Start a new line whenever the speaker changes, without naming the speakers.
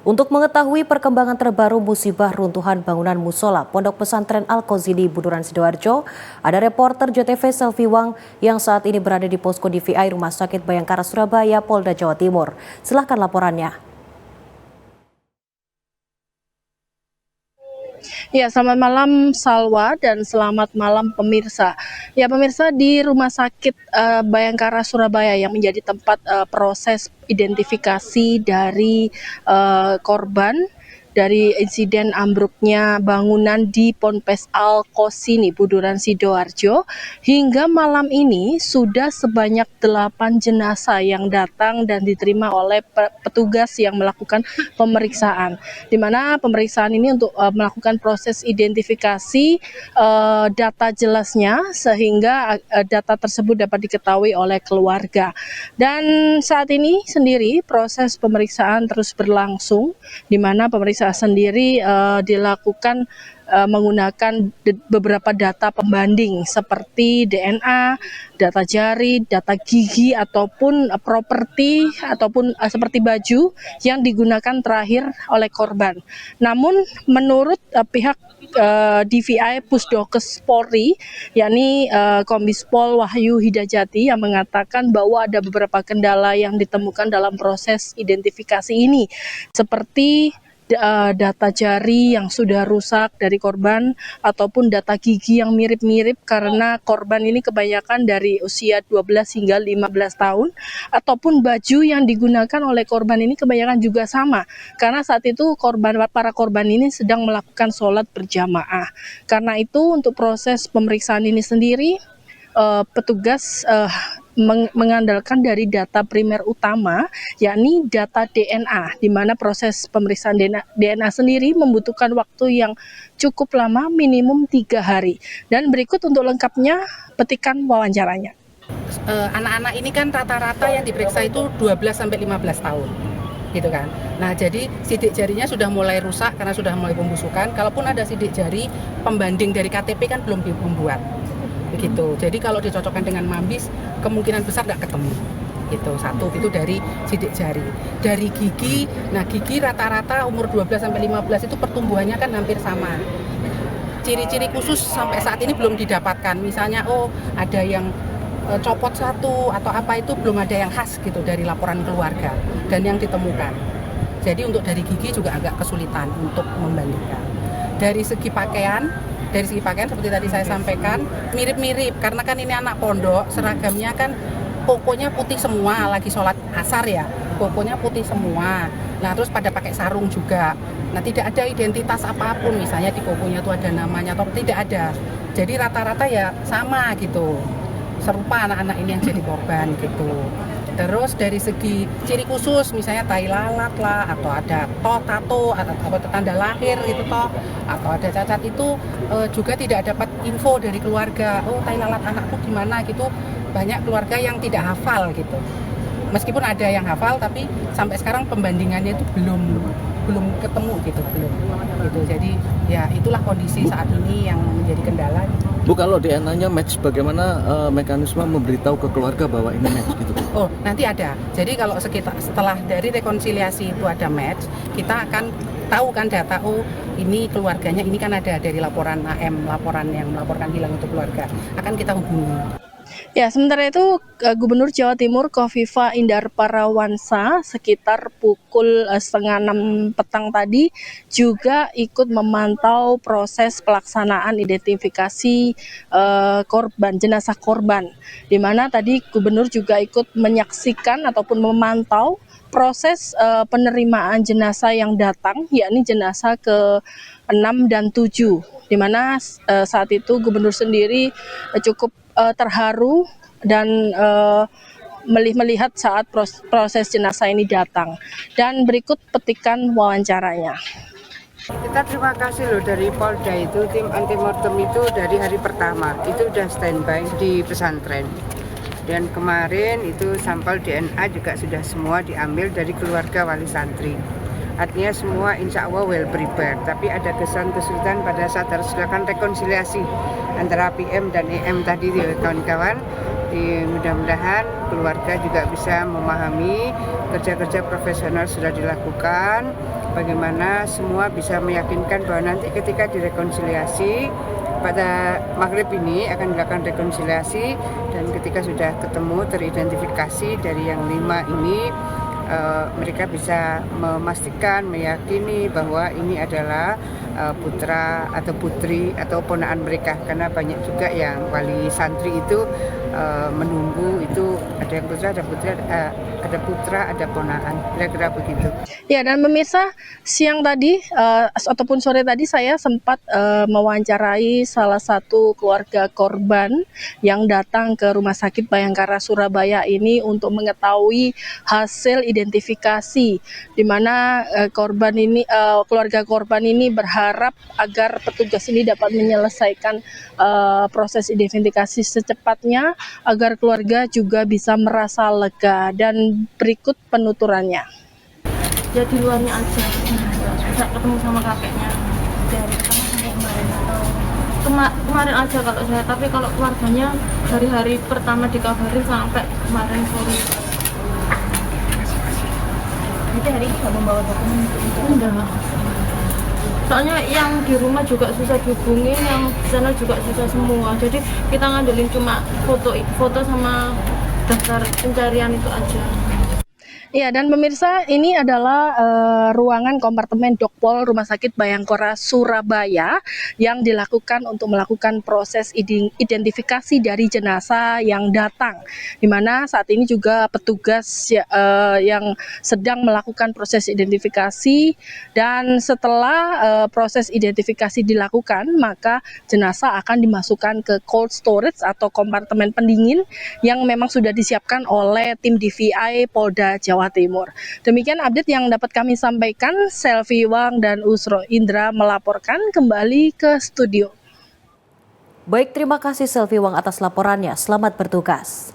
Untuk mengetahui perkembangan terbaru musibah runtuhan bangunan musola Pondok Pesantren Al-Qazini Buduran Sidoarjo, ada reporter JTV Selvi Wang yang saat ini berada di posko DVI Rumah Sakit Bayangkara Surabaya, Polda Jawa Timur. Silahkan laporannya.
Ya, selamat malam Salwa dan selamat malam pemirsa. Ya, pemirsa di Rumah Sakit Bayangkara Surabaya yang menjadi tempat proses identifikasi dari korban dari insiden ambruknya bangunan di Ponpes Al-Qazini Buduran Sidoarjo. Hingga malam ini sudah sebanyak 8 jenazah yang datang dan diterima oleh petugas yang melakukan pemeriksaan, di mana pemeriksaan ini untuk melakukan proses identifikasi data jelasnya sehingga data tersebut dapat diketahui oleh keluarga. Dan saat ini sendiri proses pemeriksaan terus berlangsung, di mana pemeriksaan sendiri dilakukan menggunakan beberapa data pembanding seperti DNA, data jari, data gigi ataupun properti ataupun seperti baju yang digunakan terakhir oleh korban. Namun menurut pihak DVI Pusdokes Polri, yakni Kombes Pol Wahyu Hidajati, yang mengatakan bahwa ada beberapa kendala yang ditemukan dalam proses identifikasi ini, seperti data jari yang sudah rusak dari korban ataupun data gigi yang mirip-mirip karena korban ini kebanyakan dari usia 12 hingga 15 tahun, ataupun baju yang digunakan oleh korban ini kebanyakan juga sama karena saat itu para korban ini sedang melakukan sholat berjamaah. Karena itu untuk proses pemeriksaan ini sendiri petugas mengandalkan dari data primer utama, yakni data DNA, di mana proses pemeriksaan DNA sendiri membutuhkan waktu yang cukup lama, minimum 3 hari. Dan berikut untuk lengkapnya petikan wawancaranya.
Anak-anak ini kan rata-rata yang diperiksa itu 12 sampai 15 tahun. Gitu kan. Nah, jadi sidik jarinya sudah mulai rusak karena sudah mulai pembusukan. Kalaupun ada sidik jari, pembanding dari KTP kan belum dibuat. Begitu. Jadi kalau dicocokkan dengan mambis, kemungkinan besar nggak ketemu. Itu satu, itu dari sidik jari. Dari gigi, nah gigi rata-rata umur 12 sampai 15 itu pertumbuhannya kan hampir sama. Ciri-ciri khusus sampai saat ini belum didapatkan. Misalnya ada yang copot satu atau apa, itu belum ada yang khas gitu dari laporan keluarga dan yang ditemukan. Jadi untuk dari gigi juga agak kesulitan untuk membandingkan. Dari segi pakaian seperti tadi saya sampaikan mirip-mirip karena kan ini anak pondok, seragamnya kan kokonya putih semua, lagi sholat asar ya, kokonya putih semua. Nah terus pada pakai sarung juga. Nah tidak ada identitas apapun, misalnya di kokonya itu ada namanya atau tidak ada. Jadi rata-rata ya sama gitu, serupa anak-anak ini yang jadi korban gitu. Terus dari segi ciri khusus, misalnya tai lalat lah, atau ada tato atau tanda lahir gitu atau ada cacat, itu juga tidak dapat info dari keluarga. Tai lalat anakku gimana gitu. Banyak keluarga yang tidak hafal gitu. Meskipun ada yang hafal, tapi sampai sekarang pembandingannya itu belum ketemu gitu, belum. Gitu. Jadi ya itulah kondisi saat ini yang menjadi kendala.
Bu, kalau DNA-nya match, bagaimana mekanisme memberitahu ke keluarga bahwa ini match gitu?
Nanti ada. Jadi kalau setelah dari rekonsiliasi itu ada match, kita akan tahu kan data, ini keluarganya, ini kan ada dari laporan AM, laporan yang melaporkan hilang itu keluarga, akan kita hubungi.
Ya, sementara itu Gubernur Jawa Timur Khofifah Indar Parawansa sekitar pukul 5:30 petang tadi juga ikut memantau proses pelaksanaan identifikasi jenazah korban, di mana tadi Gubernur juga ikut menyaksikan ataupun memantau proses penerimaan jenazah yang datang, yakni jenazah ke-6 dan 7, di mana saat itu Gubernur sendiri cukup terharu dan melihat saat proses jenazah ini datang. Dan berikut petikan wawancaranya.
Kita terima kasih loh dari Polda, itu tim antemortem itu dari hari pertama itu udah standby di pesantren. Dan kemarin itu sampel DNA juga sudah semua diambil dari keluarga wali santri. Artinya semua insya Allah well prepared, tapi ada kesulitan pada saat harus dilakukan rekonsiliasi antara PM dan EM tadi kawan-kawan. Mudah-mudahan keluarga juga bisa memahami kerja-kerja profesional sudah dilakukan, bagaimana semua bisa meyakinkan bahwa nanti ketika direkonsiliasi pada maghrib ini akan dilakukan rekonsiliasi, dan ketika sudah ketemu teridentifikasi dari yang 5 ini, mereka bisa memastikan, meyakini bahwa ini adalah putra atau putri atau ponakan mereka, karena banyak juga yang wali santri itu menunggu itu ada yang putra, ada putri, ada putra, ada ponakan, kira-kira begitu.
Ya, dan pemirsa, siang tadi ataupun sore tadi saya sempat mewawancarai salah satu keluarga korban yang datang ke Rumah Sakit Bayangkara Surabaya ini untuk mengetahui hasil identifikasi, di mana keluarga korban ini berharap agar petugas ini dapat menyelesaikan proses identifikasi secepatnya agar keluarga juga bisa merasa lega, dan berikut penuturannya.
Ya di luarnya aja, nggak susah ketemu sama kakeknya dari pertama sampai kemarin, atau kemarin aja kalau saya, tapi kalau keluarganya hari-hari pertama dikabarin sampai kemarin sore.
Jadi hari ini nggak membawa dokumen untuk
Enggak, soalnya yang di rumah juga susah dihubungi, yang di sana juga susah semua, jadi kita ngandelin cuma foto sama daftar pencarian itu aja.
Ya, dan pemirsa, ini adalah ruangan kompartemen Dokpol Rumah Sakit Bayangkara Surabaya yang dilakukan untuk melakukan proses identifikasi dari jenazah yang datang, di mana saat ini juga petugas yang sedang melakukan proses identifikasi, dan setelah proses identifikasi dilakukan, maka jenazah akan dimasukkan ke cold storage atau kompartemen pendingin yang memang sudah disiapkan oleh tim DVI Polda Jawa Timur. Demikian update yang dapat kami sampaikan. Selvi Wang dan Usro Indra melaporkan, kembali ke studio.
Baik, terima kasih Selvi Wang atas laporannya. Selamat bertugas.